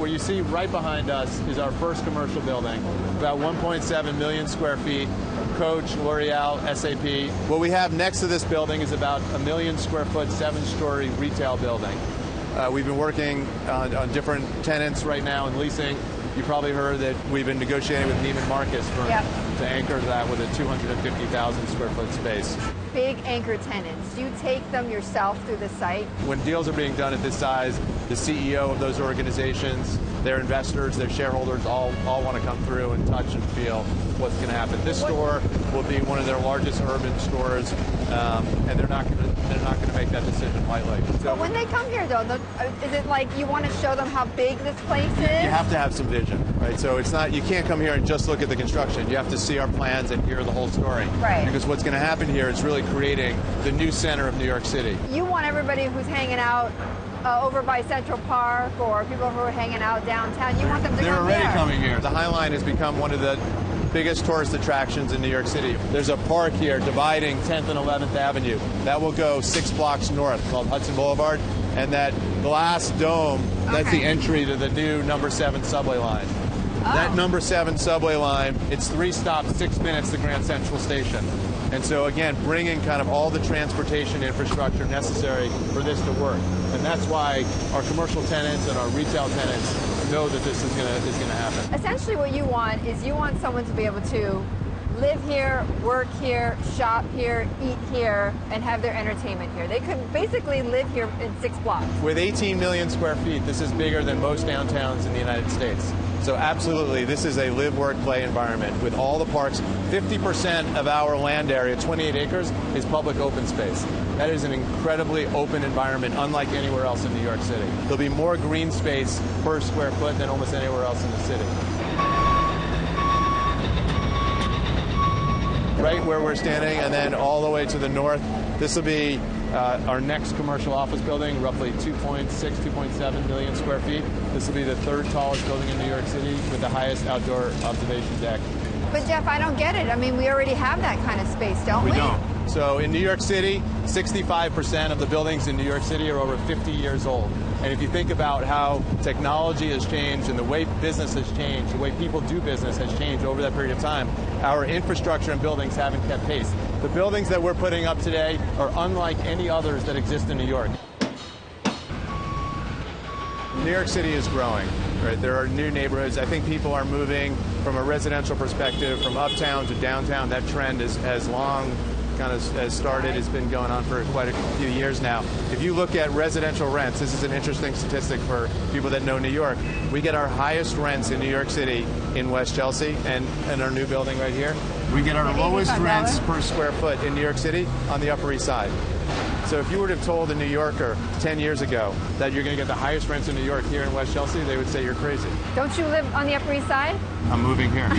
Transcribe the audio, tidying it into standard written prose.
what you see right behind us is our first commercial building, about 1.7 million square feet. Coach, L'Oreal, SAP. What we have next to this building is about a 1 million square foot, 7-story retail building. We've been working on different tenants right now and leasing. You probably heard that we've been negotiating with Neiman Marcus to anchor that with a 250,000 square foot space. Big anchor tenants. Do you take them yourself through the site? When deals are being done at this size, the CEO of those organizations, their investors, their shareholders all want to come through and touch and feel what's going to happen. This store will be one of their largest urban stores, and they're not going to make that decision lightly. So, but when they come here, though, is it like you want to show them how big this place is? You have to have some vision, right? So it's not, you can't come here and just look at the construction. You have to see our plans and hear the whole story. Right. Because what's going to happen here is really creating the new center of New York City. You want everybody who's hanging out over by Central Park, or people who are hanging out downtown, you want them to come here. They're already coming here. The High Line has become one of the biggest tourist attractions in New York City. There's a park here dividing 10th and 11th Avenue. That will go 6 blocks north, called Hudson Boulevard, and that glass dome, that's the entry to the new number 7 subway line. That number 7 subway line, it's 3 stops, 6 minutes to Grand Central Station. And so again, bringing kind of all the transportation infrastructure necessary for this to work. And that's why our commercial tenants and our retail tenants know that this is gonna happen. Essentially what you want is you want someone to be able to live here, work here, shop here, eat here, and have their entertainment here. They could basically live here in 6 blocks. With 18 million square feet, this is bigger than most downtowns in the United States. So absolutely, this is a live, work, play environment with all the parks. 50% of our land area, 28 acres, is public open space. That is an incredibly open environment, unlike anywhere else in New York City. There'll be more green space per square foot than almost anywhere else in the city. Right where we're standing, and then all the way to the north, this will be our next commercial office building, roughly 2.6, 2.7 million square feet. This will be the 3rd tallest building in New York City with the highest outdoor observation deck. But Jeff, I don't get it. I mean, we already have that kind of space, don't we? We don't. So in New York City, 65% of the buildings in New York City are over 50 years old. And if you think about how technology has changed and the way business has changed, the way people do business has changed over that period of time, our infrastructure and buildings haven't kept pace. The buildings that we're putting up today are unlike any others that exist in New York. New York City is growing, right? There are new neighborhoods. I think people are moving from a residential perspective from uptown to downtown. That trend has long kind of has started. It's been going on for quite a few years now. If you look at residential rents, this is an interesting statistic for people that know New York. We get our highest rents in New York City in West Chelsea and in our new building right here. We get our lowest rents per square foot in New York City on the Upper East Side. So if you were to have told a New Yorker 10 years ago that you're going to get the highest rents in New York here in West Chelsea, they would say you're crazy. Don't you live on the Upper East Side? I'm moving here.